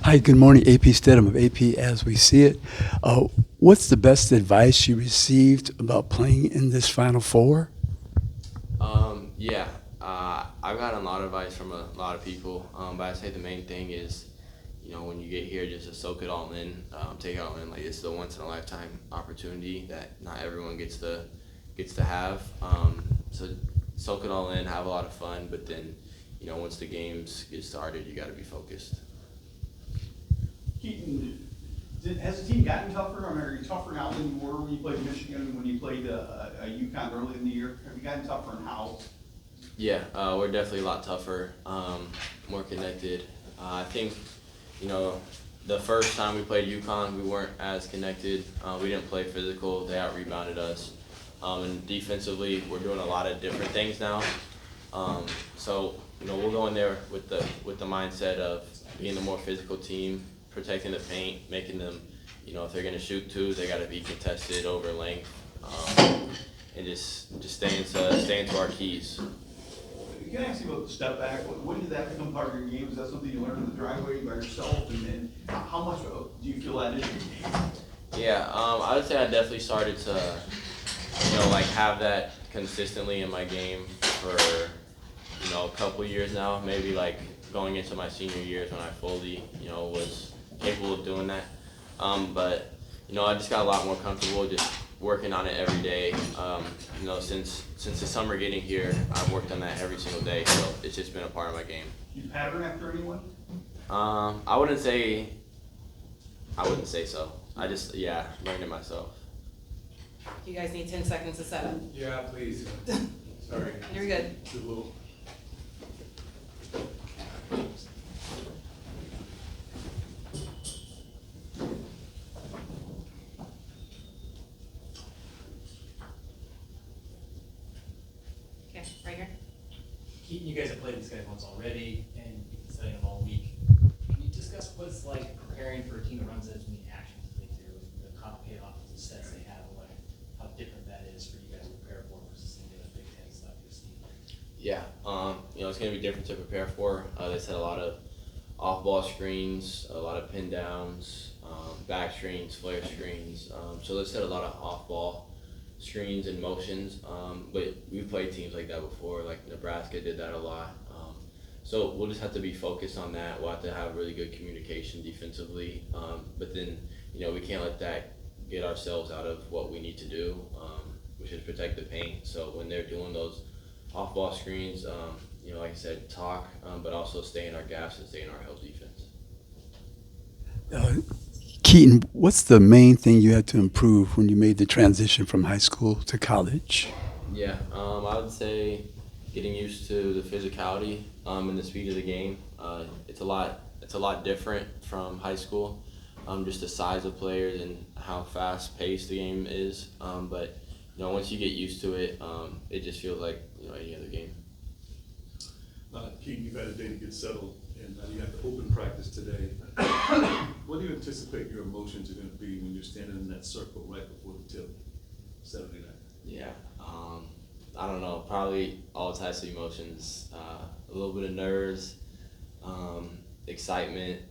Hi, good morning. AP Stedham of AP As We See It. What's the best advice you received about playing in this Final Four? Yeah, I've gotten a lot of advice from a lot of people, but I'd say the main thing is, when you get here, just to soak it all in, take it all in. Like it's the once in a lifetime opportunity that not everyone gets to have. So soak it all in, have a lot of fun, but then, once the games get started, you got to be focused. Keaton, has the team gotten tougher? I mean, are you tougher now than you were when you played Michigan, when you played UConn early in the year? Have you gotten tougher, and how? Yeah, we're definitely a lot tougher, more connected. I think, you know, the first time we played UConn, we weren't as connected. We didn't play physical. They out-rebounded us. And defensively, we're doing a lot of different things now. So, we'll go in there with the mindset of being the more physical team, protecting the paint, making them, if they're gonna shoot two, they gotta be contested over length, and just staying to our keys. Can I ask you about the step back? When did that become part of your game? Is that something you learned in the driveway by yourself? And how much do you feel that is your game? Yeah, I would say I definitely started to, have that consistently in my game for, a couple years now. Maybe like going into my senior years when I fully, was capable of doing that. But I just got a lot more comfortable just working on it every day. Since the summer getting here, I've worked on that every single day, so it's just been a part of my game. You pattern after anyone? I wouldn't say so. I just learned it myself. You guys need 10 seconds to set up. Yeah, please. Sorry. You're good. Too little. Okay, right here. Keaton, you guys have played these guys once already, and you've been studying them all week. Can you discuss what it's like preparing for a team that runs as many actions as they do, the complicated offensive sets they have, and how different that is for you guys to prepare for versus some of the Big Ten stuff you've seen? Yeah, it's going to be different to prepare for. They set a lot of off-ball screens, a lot of pin downs, back screens, flare screens. So they set a lot of off-ball screens and motions. But we've played teams like that before, like Nebraska did that a lot. So we'll just have to be focused on that. We'll have to have really good communication defensively. But then, we can't let that get ourselves out of what we need to do, which is protect the paint. So when they're doing those off-ball screens, like I said, talk, but also stay in our gaps and stay in our help defense. Keaton, what's the main thing you had to improve when you made the transition from high school to college? Yeah, I would say getting used to the physicality and the speed of the game. It's a lot different from high school, just the size of players and how fast-paced the game is. But once you get used to it, it just feels like any other game. Keaton, you've had a day to get settled, and you have to open practice today. What do you anticipate your emotions are going to be when you're standing in that circle right before the tip Saturday night? Yeah, I don't know. Probably all types of emotions. A little bit of nerves, excitement.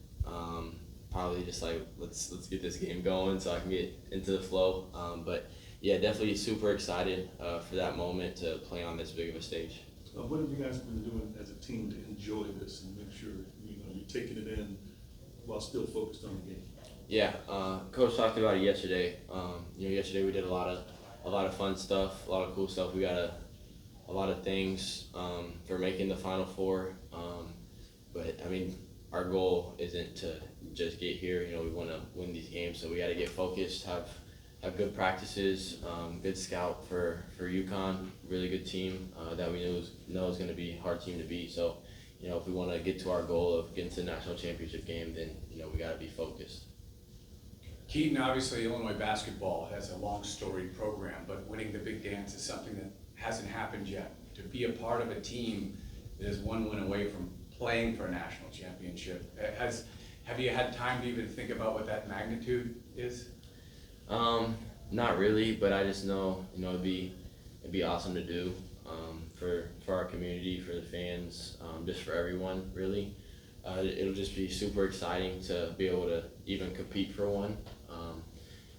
Probably just like let's get this game going so I can get into the flow. But yeah, definitely super excited for that moment to play on this big of a stage. What have you guys been doing as a team to enjoy this and make sure you're taking it in while still focused on the game? Yeah, Coach talked about it yesterday. Yesterday we did a lot of fun stuff, a lot of cool stuff. We got a lot of things for making the Final Four. But I mean, our goal isn't to just get here. We want to win these games, so we got to get focused, have good practices, good scout for UConn, really good team that we know is going to be a hard team to beat. So, if we want to get to our goal of getting to the national championship game, then we got to be focused. Keaton, obviously Illinois basketball has a long storied program, but winning the big dance is something that hasn't happened yet. To be a part of a team that is one win away from playing for a national championship, have you had time to even think about what that magnitude is? Not really, but I just know, it'd be awesome to do for our community, for the fans, just for everyone, really. It'll just be super exciting to be able to even compete for one.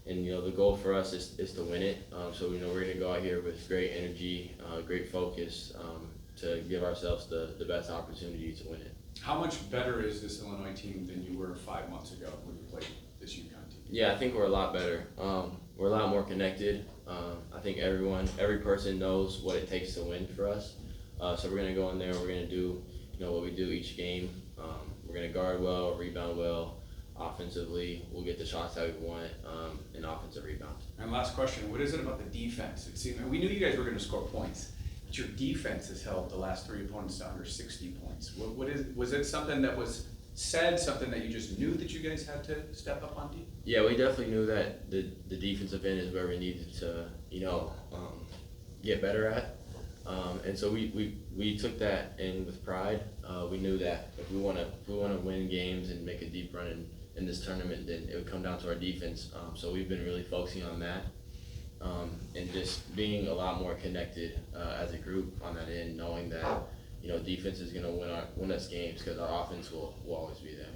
And the goal for us is to win it. So we're gonna go out here with great energy, great focus, to give ourselves the best opportunity to win it. How much better is this Illinois team than you were 5 months ago when you played this UConn team? Yeah, I think we're a lot better. We're a lot more connected. I think every person knows what it takes to win for us. So we're gonna go in there. We're gonna do what we do each game. We're gonna guard well, rebound well. Offensively, we'll get the shots that we want, and offensive rebound. And last question, what is it about the defense? It seemed, we knew you guys were gonna score points, but your defense has held the last 3 opponents to under 60 points. Was it something that was said, something that you just knew that you guys had to step up on deep? Yeah, we definitely knew that the defensive end is where we needed to, get better at. And so we took that in with pride. We knew that if we wanna win games and make a deep run in this tournament, then it would come down to our defense. So we've been really focusing on that, and just being a lot more connected as a group on that end, knowing that defense is gonna win us games because our offense will always be there.